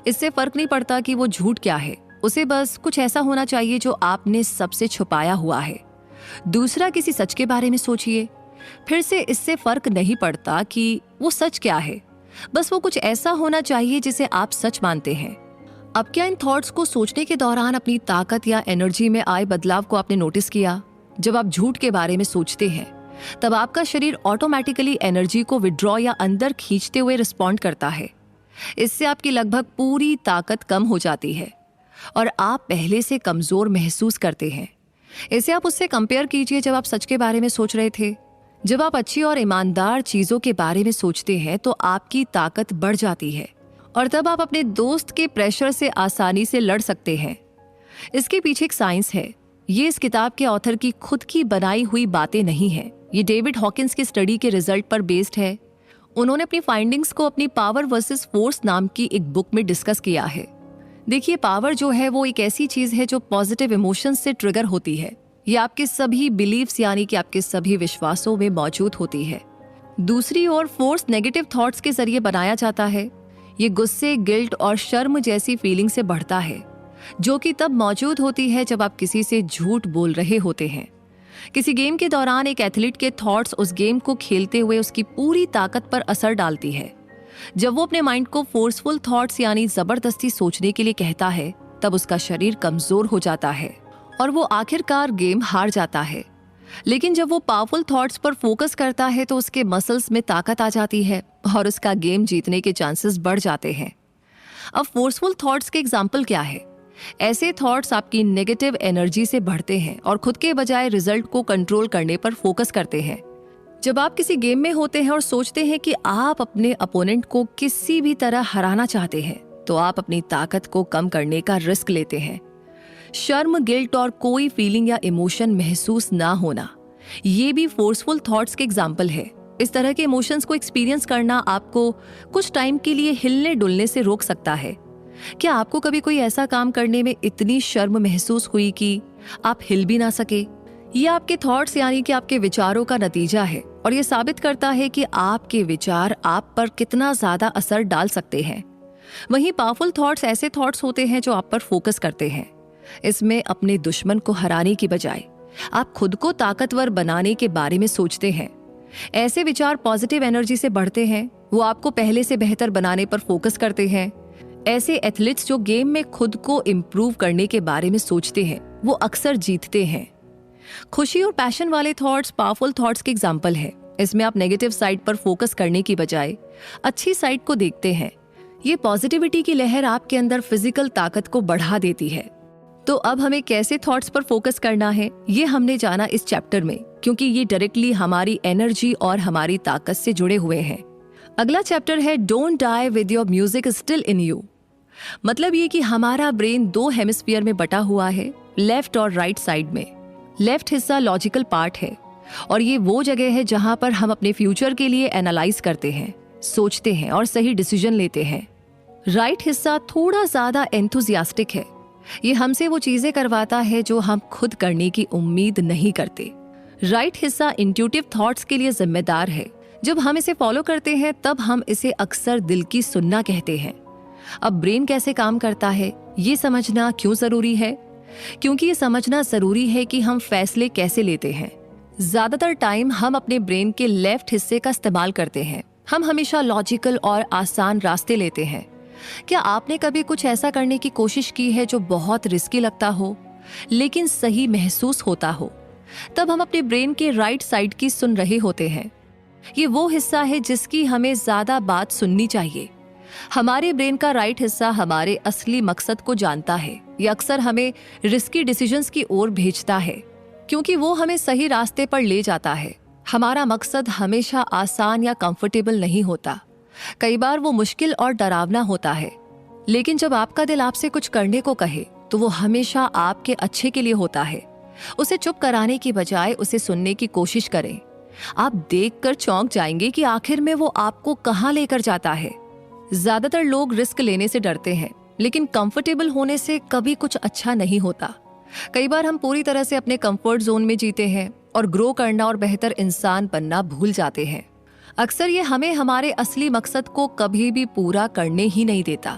इससे फर्क नहीं पड़ता कि वो झूठ क्या है, उसे बस कुछ ऐसा होना चाहिए जो आपने सबसे छुपाया हुआ है। दूसरा, किसी सच के बारे में सोचिए। फिर से इससे फर्क नहीं पड़ता कि वो सच क्या है, बस वो कुछ ऐसा होना चाहिए जिसे आप सच मानते हैं। अब क्या इन थॉट्स को सोचने के दौरान अपनी ताकत या एनर्जी में आए बदलाव को आपने नोटिस किया? जब आप झूठ के बारे में सोचते हैं तब आपका शरीर ऑटोमेटिकली एनर्जी को विड्रॉ या अंदर खींचते हुए रिस्पॉन्ड करता है। इससे आपकी लगभग पूरी ताकत कम हो जाती है और आप पहले से कमजोर महसूस करते हैं। इसे आप उससे कंपेयर कीजिए जब आप सच के बारे में सोच रहे थे। जब आप अच्छी और ईमानदार चीजों के बारे में सोचते हैं तो आपकी ताकत बढ़ जाती है और तब आप अपने दोस्त के प्रेशर से आसानी से लड़ सकते हैं। इसके पीछे एक साइंस है। ये इस किताब के ऑथर की खुद की बनाई हुई बातें नहीं है। ये डेविड हॉकिंस की स्टडी के रिजल्ट पर बेस्ड है। उन्होंने अपनी फाइंडिंग्स को अपनी पावर वर्सेस फोर्स नाम की एक बुक में डिस्कस किया है। देखिए, पावर जो है वो एक ऐसी चीज है जो पॉजिटिव इमोशंस से ट्रिगर होती है। ये आपके सभी बिलीव्स यानी कि आपके सभी विश्वासों में मौजूद होती है। दूसरी ओर फोर्स नेगेटिव थॉट्स के जरिए बनाया जाता है। ये गुस्से, गिल्ट और शर्म जैसी फीलिंग से बढ़ता है, जो कि तब मौजूद होती है जब आप किसी से झूठ बोल रहे होते हैं। किसी गेम के दौरान एक एथलीट के थॉट्स उस गेम को खेलते हुए उसकी पूरी ताकत पर असर डालती है। जब वो अपने माइंड को फोर्सफुल थॉट्स यानी जबरदस्ती सोचने के लिए कहता है, तब उसका शरीर कमजोर हो जाता है और वो आखिरकार गेम हार जाता है। लेकिन जब वो पावरफुल थॉट्स पर फोकस करता है तो उसके मसल्स में ताकत आ जाती है और उसका गेम जीतने के चांसेस बढ़ जाते हैं। अब फोर्सफुल थॉट्स के एग्जाम्पल क्या है? ऐसे थॉट्स आपकी नेगेटिव एनर्जी से बढ़ते हैं और खुद के बजाय रिजल्ट को कंट्रोल करने पर फोकस करते हैं। जब आप किसी गेम में होते हैं और सोचते हैं कि आप अपने अपोनेंट को किसी भी तरह हराना चाहते हैं, तो आप अपनी ताकत को कम करने का रिस्क लेते हैं। शर्म, गिल्ट और कोई फीलिंग या इमोशन महसूस ना होना, ये भी फोर्सफुल थॉट्स के एग्जाम्पल है। इस तरह के इमोशंस को एक्सपीरियंस करना आपको कुछ टाइम के लिए हिलने डुलने से रोक सकता है। क्या आपको कभी कोई ऐसा काम करने में इतनी शर्म महसूस हुई कि आप हिल भी ना सके? ये आपके थॉट्स यानी कि आपके विचारों का नतीजा है और ये साबित करता है कि आपके विचार आप पर कितना ज्यादा असर डाल सकते हैं। वहीं पावरफुल थॉट्स ऐसे थॉट्स होते हैं जो आप पर फोकस करते हैं। इसमें अपने दुश्मन को हराने की बजाय आप खुद को ताकतवर बनाने के बारे में सोचते हैं। ऐसे विचार पॉजिटिव एनर्जी से बढ़ते हैं, वो आपको पहले से बेहतर बनाने पर फोकस करते हैं। ऐसे एथलीट्स जो गेम में खुद को इम्प्रूव करने के बारे में सोचते हैं, वो अक्सर जीतते हैं। खुशी और पैशन वाले थॉट्स पावरफुल थॉट्स के एग्जाम्पल है। इसमें आप नेगेटिव साइड पर फोकस करने की बजाय अच्छी साइड को देखते हैं। ये पॉजिटिविटी की लहर आपके अंदर फिजिकल ताकत को बढ़ा देती है। तो अब हमें कैसे थॉट्स पर फोकस करना है, ये हमने जाना इस चैप्टर में, क्योंकि ये डायरेक्टली हमारी एनर्जी और हमारी ताकत से जुड़े हुए हैं। अगला चैप्टर है don't die with your music still in you. मतलब ये कि हमारा ब्रेन दो हेमिस्फीयर में बटा हुआ है, लेफ्ट और राइट साइड में। लेफ्ट हिस्सा लॉजिकल पार्ट है और ये वो जगह है जहां पर हम अपने फ्यूचर के लिए एनालाइज करते हैं, सोचते हैं और सही डिसीजन लेते हैं। राइट हिस्सा थोड़ा ज्यादा एंथुजियास्टिक है। ये हमसे वो चीजें करवाता है जो हम खुद करने की उम्मीद नहीं करते। राइट हिस्सा इंट्यूटिव थॉट्स के लिए जिम्मेदार है। जब हम इसे फॉलो करते हैं तब हम इसे अक्सर दिल की सुनना कहते हैं। अब ब्रेन कैसे काम करता है, ये समझना क्यों जरूरी है? क्योंकि ये समझना जरूरी है कि हम फैसले कैसे लेते हैं। ज्यादातर टाइम हम अपने ब्रेन के लेफ्ट हिस्से का इस्तेमाल करते हैं। हम हमेशा लॉजिकल और आसान रास्ते लेते हैं। क्या आपने कभी कुछ ऐसा करने की कोशिश की है जो बहुत रिस्की लगता हो लेकिन सही महसूस होता हो? तब हम अपने ब्रेन के राइट साइड की सुन रहे होते हैं। ये वो हिस्सा है जिसकी हमें ज्यादा बात सुननी चाहिए। हमारे ब्रेन का राइट हिस्सा हमारे असली मकसद को जानता है। ये अक्सर हमें रिस्की डिसीजंस की ओर भेजता है क्योंकि वो हमें सही रास्ते पर ले जाता है। हमारा मकसद हमेशा आसान या कंफर्टेबल नहीं होता। कई बार वो मुश्किल और डरावना होता है। लेकिन जब आपका दिल आपसे कुछ करने को कहे तो वो हमेशा आपके अच्छे के लिए होता है। उसे चुप कराने की बजाय उसे सुनने की कोशिश करें। आप देखकर चौंक जाएंगे कि आखिर में वो आपको कहाँ लेकर जाता है। ज्यादातर लोग रिस्क लेने से डरते हैं, लेकिन कंफर्टेबल होने से कभी कुछ अच्छा नहीं होता। कई बार हम पूरी तरह से अपने कंफर्ट जोन में जीते हैं और ग्रो करना और बेहतर इंसान बनना भूल जाते हैं। अक्सर ये हमें हमारे असली मकसद को कभी भी पूरा करने ही नहीं देता।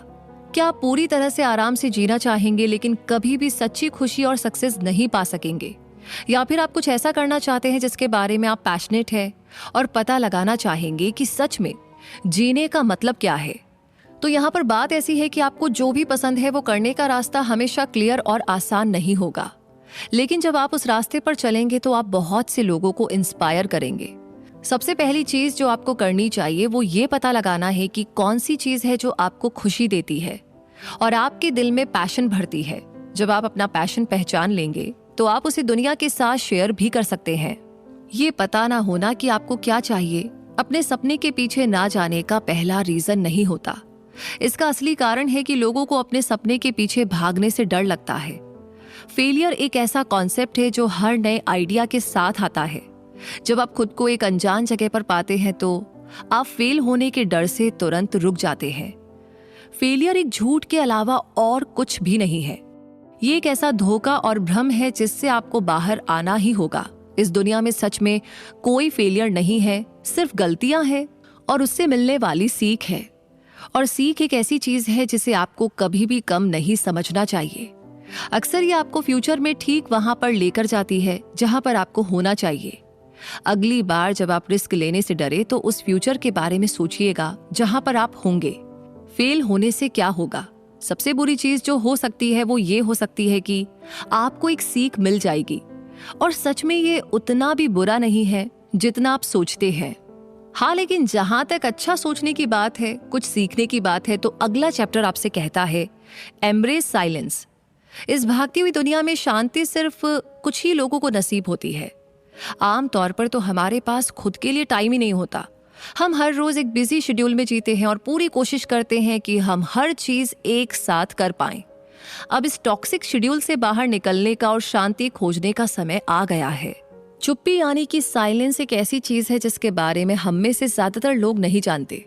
क्या आप पूरी तरह से आराम से जीना चाहेंगे लेकिन कभी भी सच्ची खुशी और सक्सेस नहीं पा सकेंगे? या फिर आप कुछ ऐसा करना चाहते हैं जिसके बारे में आप पैशनेट हैं और पता लगाना चाहेंगे कि सच में जीने का मतलब क्या है? तो यहाँ पर बात ऐसी है कि आपको जो भी पसंद है वो करने का रास्ता हमेशा क्लियर और आसान नहीं होगा। लेकिन जब आप उस रास्ते पर चलेंगे तो आप बहुत से लोगों को इंस्पायर करेंगे। सबसे पहली चीज जो आपको करनी चाहिए वो ये पता लगाना है कि कौन सी चीज है जो आपको खुशी देती है और आपके दिल में पैशन भरती है। जब आप अपना पैशन पहचान लेंगे तो आप उसे दुनिया के साथ शेयर भी कर सकते हैं। ये पता ना होना कि आपको क्या चाहिए अपने सपने के पीछे ना जाने का पहला रीजन नहीं होता। इसका असली कारण है कि लोगों को अपने सपने के पीछे भागने से डर लगता है। फेलियर एक ऐसा कॉन्सेप्ट है जो हर नए आइडिया के साथ आता है। जब आप खुद को एक अनजान जगह पर पाते हैं तो आप फेल होने के डर से तुरंत रुक जाते हैं। फेलियर एक झूठ के अलावा और कुछ भी नहीं है। ये एक ऐसा धोखा और भ्रम है जिससे आपको बाहर आना ही होगा। इस दुनिया में सच में कोई फेलियर नहीं है, सिर्फ गलतियां हैं और उससे मिलने वाली सीख है। और सीख एक ऐसी चीज है जिसे आपको कभी भी कम नहीं समझना चाहिए। अक्सर ये आपको फ्यूचर में ठीक वहां पर लेकर जाती है जहां पर आपको होना चाहिए। अगली बार जब आप रिस्क लेने से डरे तो उस फ्यूचर के बारे में सोचिएगा जहां पर आप होंगे। फेल होने से क्या होगा? सबसे बुरी चीज जो हो सकती है वो ये हो सकती है कि आपको एक सीख मिल जाएगी, और सच में ये उतना भी बुरा नहीं है जितना आप सोचते हैं। हाँ, लेकिन जहां तक अच्छा सोचने की बात है, कुछ सीखने की बात है, तो अगला चैप्टर आपसे कहता है एम्ब्रेस साइलेंस। इस भागती हुई दुनिया में शांति सिर्फ कुछ ही लोगों को नसीब होती है। आमतौर पर तो हमारे पास खुद के लिए टाइम ही नहीं होता। हम हर रोज एक बिजी शेड्यूल में जीते हैं और पूरी कोशिश करते हैं कि हम हर चीज एक साथ कर पाएं। अब इस टॉक्सिक शेड्यूल से बाहर निकलने का और शांति खोजने का समय आ गया है। चुप्पी यानी कि साइलेंस एक ऐसी चीज है जिसके बारे में हम में से ज्यादातर लोग नहीं जानते।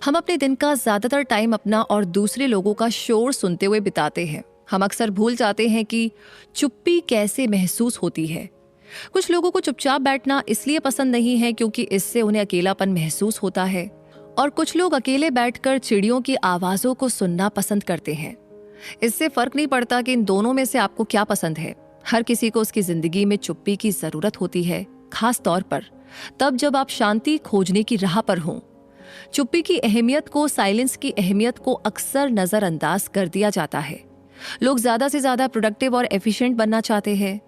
हम अपने दिन का ज्यादातर टाइम अपना और दूसरे लोगों का शोर सुनते हुए बिताते हैं। हम अक्सर भूल जाते हैं कि चुप्पी कैसे महसूस होती है। कुछ लोगों को चुपचाप बैठना इसलिए पसंद नहीं है क्योंकि इससे उन्हें अकेलापन महसूस होता है, और कुछ लोग अकेले बैठकर चिड़ियों की आवाजों को सुनना पसंद करते हैं। इससे फर्क नहीं पड़ता कि इन दोनों में से आपको क्या पसंद है। हर किसी को उसकी जिंदगी में चुप्पी की जरूरत होती है, खास तौर पर तब जब आप शांति खोजने की राह पर हों। चुप्पी की अहमियत को, साइलेंस की अहमियत को अक्सर नजरअंदाज कर दिया जाता है। लोग ज्यादा से ज्यादा प्रोडक्टिव और एफिशिएंट बनना चाहते हैं।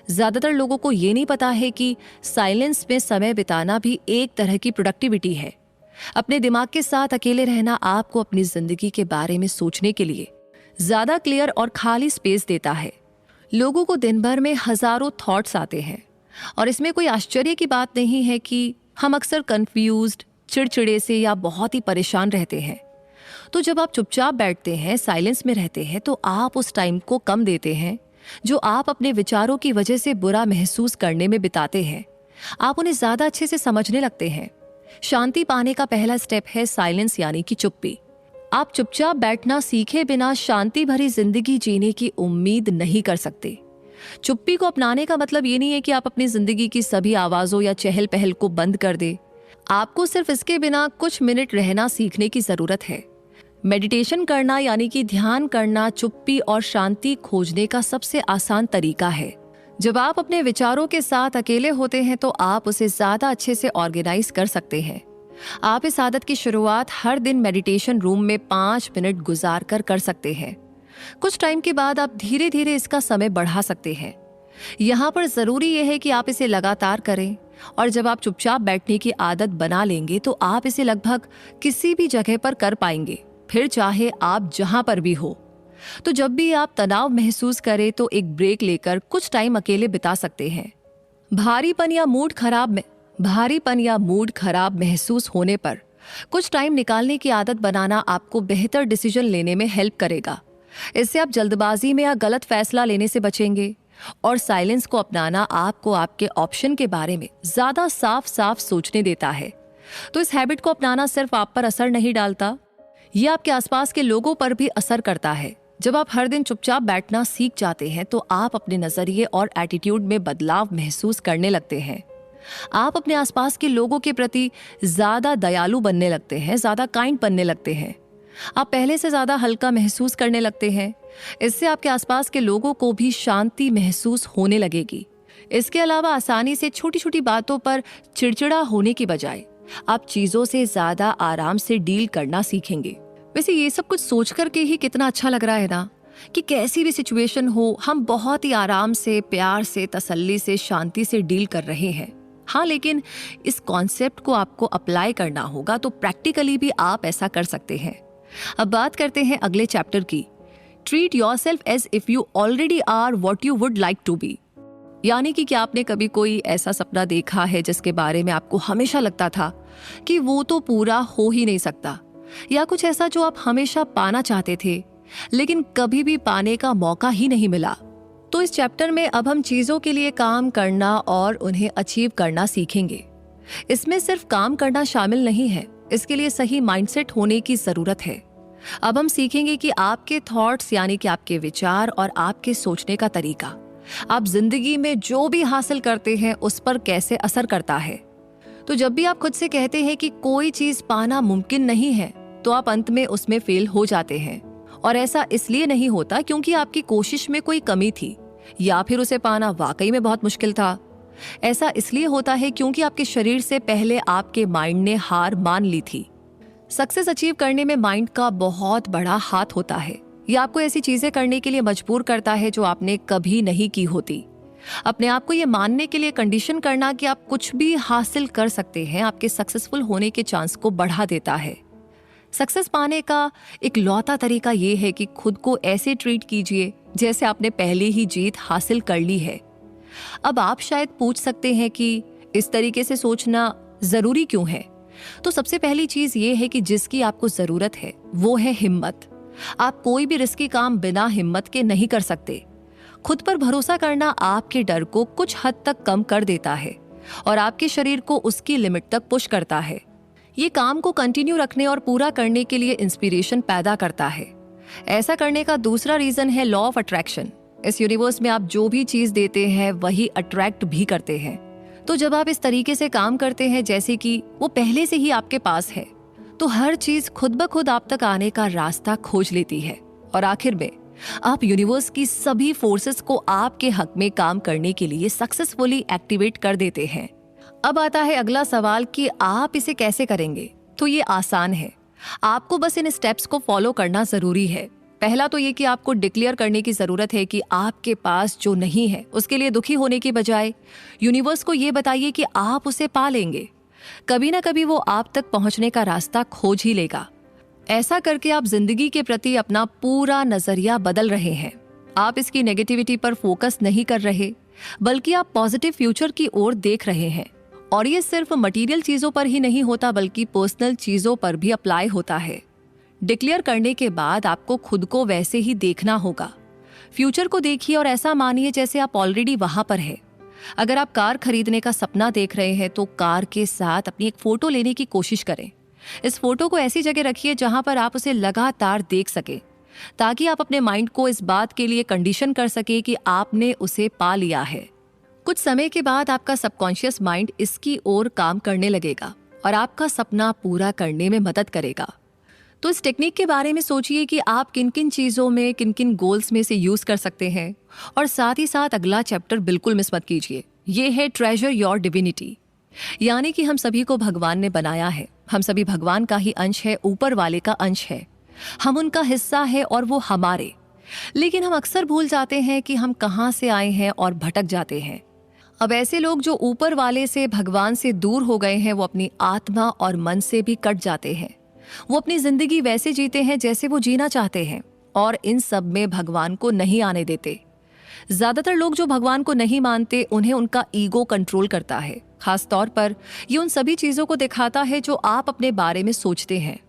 ज्यादातर लोगों को ये नहीं पता है कि साइलेंस में समय बिताना भी एक तरह की प्रोडक्टिविटी है। अपने दिमाग के साथ अकेले रहना आपको अपनी जिंदगी के बारे में सोचने के लिए ज्यादा क्लियर और खाली स्पेस देता है। लोगों को दिन भर में हजारों थॉट्स आते हैं, और इसमें कोई आश्चर्य की बात नहीं है कि हम अक्सर कंफ्यूज्ड, चिड़चिड़े से या बहुत ही परेशान रहते हैं। तो जब आप चुपचाप बैठते हैं, साइलेंस में रहते हैं, तो आप उस टाइम को कम देते हैं जो आप अपने विचारों की वजह से बुरा महसूस करने में बिताते हैं। आप उन्हें ज्यादा अच्छे से समझने लगते हैं। शांति पाने का पहला स्टेप है साइलेंस यानी कि चुप्पी। आप चुपचाप बैठना सीखे बिना शांति भरी जिंदगी जीने की उम्मीद नहीं कर सकते। चुप्पी को अपनाने का मतलब ये नहीं है कि आप अपनी जिंदगी की सभी आवाजों या चहल पहल को बंद कर दे। आपको सिर्फ इसके बिना कुछ मिनट रहना सीखने की जरूरत है। मेडिटेशन करना यानी कि ध्यान करना चुप्पी और शांति खोजने का सबसे आसान तरीका है। जब आप अपने विचारों के साथ अकेले होते हैं तो आप उसे ज्यादा अच्छे से ऑर्गेनाइज कर सकते हैं। आप इस आदत की शुरुआत हर दिन मेडिटेशन रूम में 5 मिनट गुजार कर सकते हैं। कुछ टाइम के बाद आप धीरे धीरे इसका समय बढ़ा सकते हैं। यहाँ पर जरूरी यह है कि आप इसे लगातार करें, और जब आप चुपचाप बैठने की आदत बना लेंगे तो आप इसे लगभग किसी भी जगह पर कर पाएंगे, फिर चाहे आप जहां पर भी हो। तो जब भी आप तनाव महसूस करें तो एक ब्रेक लेकर कुछ टाइम अकेले बिता सकते हैं। भारीपन या मूड खराब महसूस होने पर कुछ टाइम निकालने की आदत बनाना आपको बेहतर डिसीजन लेने में हेल्प करेगा। इससे आप जल्दबाजी में या गलत फैसला लेने से बचेंगे, और साइलेंस को अपनाना आपको आपके ऑप्शन के बारे में ज्यादा साफ साफ सोचने देता है। तो इस हैबिट को अपनाना सिर्फ आप पर असर नहीं डालता, यह आपके आसपास के लोगों पर भी असर करता है। जब आप हर दिन चुपचाप बैठना सीख जाते हैं तो आप अपने नजरिए और एटीट्यूड में बदलाव महसूस करने लगते हैं। आप अपने आसपास के लोगों के प्रति ज्यादा दयालु बनने लगते हैं, ज्यादा काइंड बनने लगते हैं। आप पहले से ज्यादा हल्का महसूस करने लगते हैं। इससे आपके आसपास के लोगों को भी शांति महसूस होने लगेगी। इसके अलावा आसानी से छोटी छोटी बातों पर चिड़चिड़ा होने की बजाय आप चीजों से ज्यादा आराम से डील करना सीखेंगे। वैसे ये सब कुछ सोच करके ही कितना अच्छा लग रहा है ना, कि कैसी भी सिचुएशन हो हम बहुत ही आराम से, प्यार से, तसल्ली से, शांति से डील कर रहे हैं। हाँ, लेकिन इस कॉन्सेप्ट को आपको अप्लाई करना होगा, तो प्रैक्टिकली भी आप ऐसा कर सकते हैं। अब बात करते हैं अगले चैप्टर की। Treat yourself as if you already are what you would like to be. यानी कि क्या आपने कभी कोई ऐसा सपना देखा है जिसके बारे में आपको हमेशा लगता था कि वो तो पूरा हो ही नहीं सकता, या कुछ ऐसा जो आप हमेशा पाना चाहते थे लेकिन कभी भी पाने का मौका ही नहीं मिला। तो इस चैप्टर में अब हम चीजों के लिए काम करना और उन्हें अचीव करना सीखेंगे। इसमें सिर्फ काम करना शामिल नहीं है, इसके लिए सही माइंडसेट होने की जरूरत है। अब हम सीखेंगे कि आपके थॉट्स यानी कि आपके विचार और आपके सोचने का तरीका आप जिंदगी में जो भी हासिल करते हैं उस पर कैसे असर करता है। तो जब भी आप खुद से कहते हैं कि कोई चीज पाना मुमकिन नहीं है, तो आप अंत में उसमें फेल हो जाते हैं। और ऐसा इसलिए नहीं होता क्योंकि आपकी कोशिश में कोई कमी थी या फिर उसे पाना वाकई में बहुत मुश्किल था। ऐसा इसलिए होता है क्योंकि आपके शरीर से पहले आपके माइंड ने हार मान ली थी। सक्सेस अचीव करने में माइंड का बहुत बड़ा हाथ होता है। ये आपको ऐसी चीजें करने के लिए मजबूर करता है जो आपने कभी नहीं की होती। अपने आप को ये मानने के लिए कंडीशन करना कि आप कुछ भी हासिल कर सकते हैं आपके सक्सेसफुल होने के चांस को बढ़ा देता है। सक्सेस पाने का एक लौता तरीका ये है कि खुद को ऐसे ट्रीट कीजिए जैसे आपने पहले ही जीत हासिल कर ली है। अब आप शायद पूछ सकते हैं कि इस तरीके से सोचना जरूरी क्यों है? तो सबसे पहली चीज ये है कि जिसकी आपको जरूरत है वो है हिम्मत। आप कोई भी रिस्की काम बिना हिम्मत के नहीं कर सकते। खुद पर भरोसा करना आपके डर को कुछ हद तक कम कर देता है और आपके शरीर को उसकी लिमिट तक पुश करता है। ये काम को कंटिन्यू रखने और पूरा करने के लिए इंस्पिरेशन पैदा करता है। ऐसा करने का दूसरा रीजन है लॉ ऑफ अट्रैक्शन। इस यूनिवर्स में आप जो भी चीज देते हैं वही अट्रैक्ट भी करते हैं। तो जब आप इस तरीके से काम करते हैं जैसे कि वो पहले से ही आपके पास है, तो हर चीज खुद ब खुद आप तक आने का रास्ता खोज लेती है और आखिर में आप यूनिवर्स की सभी फोर्सेस को आपके हक में काम करने के लिए सक्सेसफुली एक्टिवेट कर देते हैं। अब आता है अगला सवाल कि आप इसे कैसे करेंगे। तो ये आसान है, आपको बस इन स्टेप्स को फॉलो करना जरूरी है। पहला तो ये कि आपको डिक्लेयर करने की जरूरत है कि आपके पास जो नहीं है उसके लिए दुखी होने की बजाय यूनिवर्स को ये बताइए कि आप उसे पा लेंगे। कभी ना कभी वो आप तक पहुंचने का रास्ता खोज ही लेगा। ऐसा करके आप जिंदगी के प्रति अपना पूरा नजरिया बदल रहे हैं। आप इसकी नेगेटिविटी पर फोकस नहीं कर रहे, बल्कि आप पॉजिटिव फ्यूचर की ओर देख रहे हैं। और ये सिर्फ मटेरियल चीजों पर ही नहीं होता बल्कि पर्सनल चीजों पर भी अप्लाई होता है। डिक्लेयर करने के बाद आपको खुद को वैसे ही देखना होगा। फ्यूचर को देखिए और ऐसा मानिए जैसे आप ऑलरेडी वहां पर है। अगर आप कार खरीदने का सपना देख रहे हैं तो कार के साथ अपनी एक फोटो लेने की कोशिश करें। इस फोटो को ऐसी जगह रखिए जहां पर आप उसे लगातार देख सके, ताकि आप अपने माइंड को इस बात के लिए कंडीशन कर सके कि आपने उसे पा लिया है। कुछ समय के बाद आपका सबकॉन्शियस माइंड इसकी ओर काम करने लगेगा और आपका सपना पूरा करने में मदद करेगा। तो इस टेक्निक के बारे में सोचिए कि आप किन किन चीज़ों में, किन किन गोल्स में से यूज़ कर सकते हैं। और साथ ही साथ अगला चैप्टर बिल्कुल मिस मत कीजिए। ये है ट्रेजर योर डिविनिटी, यानी कि हम सभी को भगवान ने बनाया है। हम सभी भगवान का ही अंश है, ऊपर वाले का अंश है। हम उनका हिस्सा है और वो हमारे। लेकिन हम अक्सर भूल जाते हैं कि हम कहाँ से आए हैं और भटक जाते हैं। अब ऐसे लोग जो ऊपर वाले से, भगवान से दूर हो गए हैं, वो अपनी आत्मा और मन से भी कट जाते हैं। वो अपनी जिंदगी वैसे जीते हैं जैसे वो जीना चाहते हैं और इन सब में भगवान को नहीं आने देते। ज्यादातर लोग जो भगवान को नहीं मानते, उन्हें उनका ईगो कंट्रोल करता है। खास तौर पर ये उन सभी चीजों को दिखाता है जो आप अपने बारे में सोचते हैं।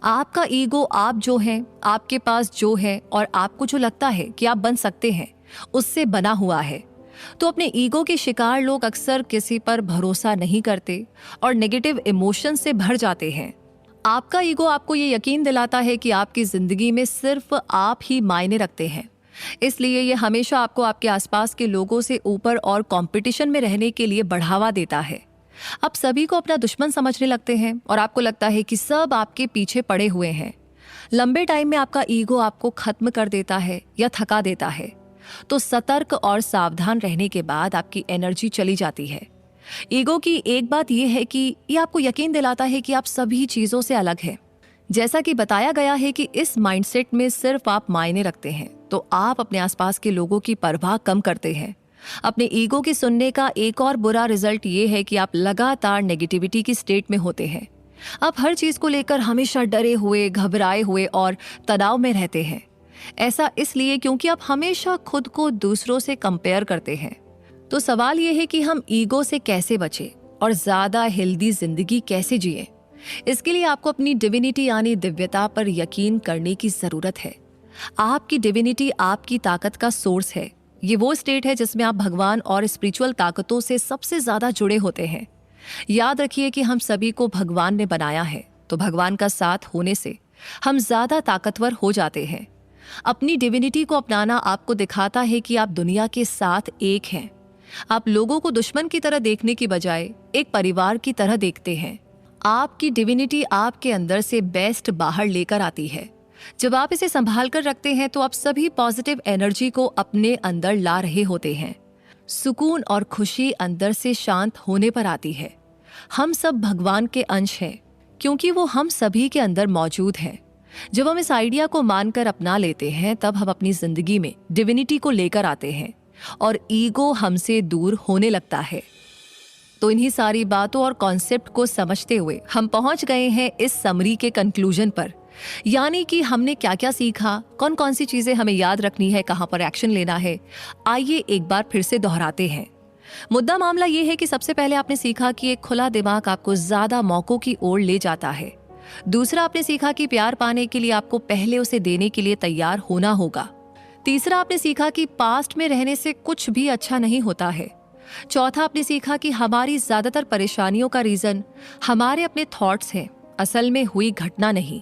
आपका ईगो आप जो हैं, आपके पास जो है और आपको जो लगता है कि आप बन सकते हैं, उससे बना हुआ है। तो अपने ईगो के शिकार लोग अक्सर किसी पर भरोसा नहीं करते और नेगेटिव इमोशन से भर जाते हैं। आपका ईगो आपको ये यकीन दिलाता है कि आपकी जिंदगी में सिर्फ आप ही मायने रखते हैं। इसलिए ये हमेशा आपको आपके आसपास के लोगों से ऊपर और कंपटीशन में रहने के लिए बढ़ावा देता है। आप सभी को अपना दुश्मन समझने लगते हैं और आपको लगता है कि सब आपके पीछे पड़े हुए हैं। लंबे टाइम में आपका ईगो आपको खत्म कर देता है या थका देता है। तो सतर्क और सावधान रहने के बाद आपकी एनर्जी चली जाती है। ईगो की एक बात यह है कि ये आपको यकीन दिलाता है कि आप सभी चीजों से अलग हैं। जैसा कि बताया गया है कि इस माइंडसेट में सिर्फ आप मायने रखते हैं, तो आप अपने आसपास के लोगों की परवाह कम करते हैं। अपने ईगो की सुनने का एक और बुरा रिजल्ट ये है कि आप लगातार नेगेटिविटी की स्टेट में होते हैं। आप हर चीज को लेकर हमेशा डरे हुए, घबराए हुए और तनाव में रहते हैं। ऐसा इसलिए क्योंकि आप हमेशा खुद को दूसरों से कंपेयर करते हैं। तो सवाल यह है कि हम ईगो से कैसे बचें और ज्यादा हेल्दी जिंदगी कैसे जिएं। इसके लिए आपको अपनी डिविनिटी यानी दिव्यता पर यकीन करने की जरूरत है। आपकी डिविनिटी आपकी ताकत का सोर्स है। ये वो स्टेट है जिसमें आप भगवान और स्पिरिचुअल ताकतों से सबसे ज्यादा जुड़े होते हैं। याद रखिए कि हम सभी को भगवान ने बनाया है, तो भगवान का साथ होने से हम ज्यादा ताकतवर हो जाते हैं। अपनी डिविनिटी को अपनाना आपको दिखाता है कि आप दुनिया के साथ एक हैं। आप लोगों को दुश्मन की तरह देखने की बजाय एक परिवार की तरह देखते हैं। आपकी डिविनिटी आपके अंदर से बेस्ट बाहर लेकर आती है। जब आप इसे संभाल कर रखते हैं तो आप सभी पॉजिटिव एनर्जी को अपने अंदर ला रहे होते हैं। सुकून और खुशी अंदर से शांत होने पर आती है। हम सब भगवान के अंश हैं क्योंकि वो हम सभी के अंदर मौजूद है। जब हम इस आइडिया को मानकर अपना लेते हैं तब हम अपनी जिंदगी में डिविनिटी को लेकर आते हैं और ईगो हमसे दूर होने लगता है। तो इन्हीं सारी बातों और कॉन्सेप्ट को समझते हुए हम पहुंच गए हैं इस समरी के कंक्लूजन पर, यानी कि हमने क्या क्या सीखा, कौन कौन सी चीजें हमें याद रखनी है, कहां पर एक्शन लेना है। आइए एक बार फिर से दोहराते हैं। मुद्दा मामला ये है कि सबसे पहले आपने सीखा कि एक खुला दिमाग आपको ज्यादा मौकों की ओर ले जाता है। दूसरा, आपने सीखा कि प्यार पाने के लिए आपको पहले उसे देने के लिए तैयार होना होगा। तीसरा, आपने सीखा कि पास्ट में रहने से कुछ भी अच्छा नहीं होता है। चौथा, आपने सीखा कि हमारी ज्यादातर परेशानियों का रीजन हमारे अपने थॉट्स हैं, असल में हुई घटना नहीं।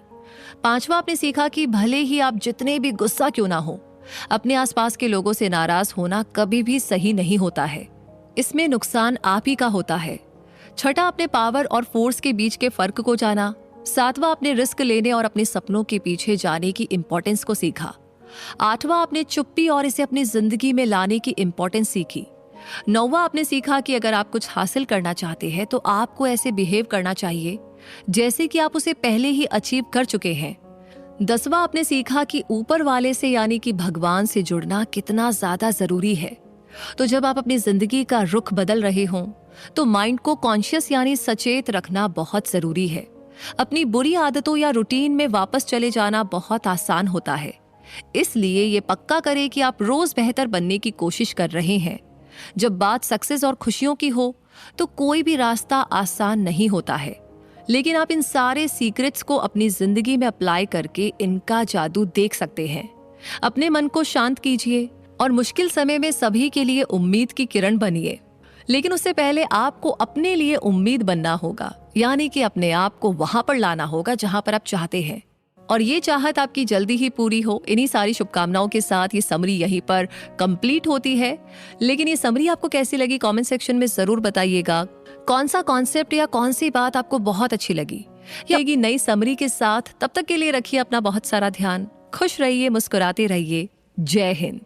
पांचवा, आपने सीखा कि भले ही आप जितने भी गुस्सा क्यों ना हो, अपने आसपास के लोगों से नाराज होना कभी भी सही नहीं होता है, इसमें नुकसान आप ही का होता है। छठा, आपने पावर और फोर्स के बीच के फर्क को जाना। सातवां, आपने रिस्क लेने और अपने सपनों के पीछे जाने की इंपॉर्टेंस को सीखा। आठवां, आपने चुप्पी और इसे अपनी जिंदगी में लाने की इंपॉर्टेंस सीखी। नौवां, आपने सीखा कि अगर आप कुछ हासिल करना चाहते हैं तो आपको ऐसे बिहेव करना चाहिए जैसे कि आप उसे पहले ही अचीव कर चुके हैं। 10वां, आपने सीखा कि ऊपर वाले से यानी कि भगवान से जुड़ना कितना ज्यादा जरूरी है। तो जब आप अपनी जिंदगी का रुख बदल रहे हों तो माइंड को कॉन्शियस यानी सचेत रखना बहुत जरूरी है। अपनी बुरी आदतों या रूटीन में वापस चले जाना बहुत आसान होता है, इसलिए ये पक्का करें कि आप रोज बेहतर बनने की कोशिश कर रहे हैं। जब बात सक्सेस और खुशियों की हो तो कोई भी रास्ता आसान नहीं होता है, लेकिन आप इन सारे सीक्रेट्स को अपनी जिंदगी में अप्लाई करके इनका जादू देख सकते हैं। अपने मन को शांत कीजिए और मुश्किल समय में सभी के लिए उम्मीद की किरण बनिए। लेकिन उससे पहले आपको अपने लिए उम्मीद बनना होगा, यानी कि अपने आप को वहां पर लाना होगा जहां पर आप चाहते हैं, और ये चाहत आपकी जल्दी ही पूरी हो। इन्हीं सारी शुभकामनाओं के साथ ये समरी यहीं पर कंप्लीट होती है। लेकिन ये समरी आपको कैसी लगी कमेंट सेक्शन में जरूर बताइएगा। कौन सा कॉन्सेप्ट या कौन सी बात आपको बहुत अच्छी लगी या नई समरी के साथ। तब तक के लिए रखिए अपना बहुत सारा ध्यान। खुश रहिए, मुस्कुराते रहिए। जय हिंद।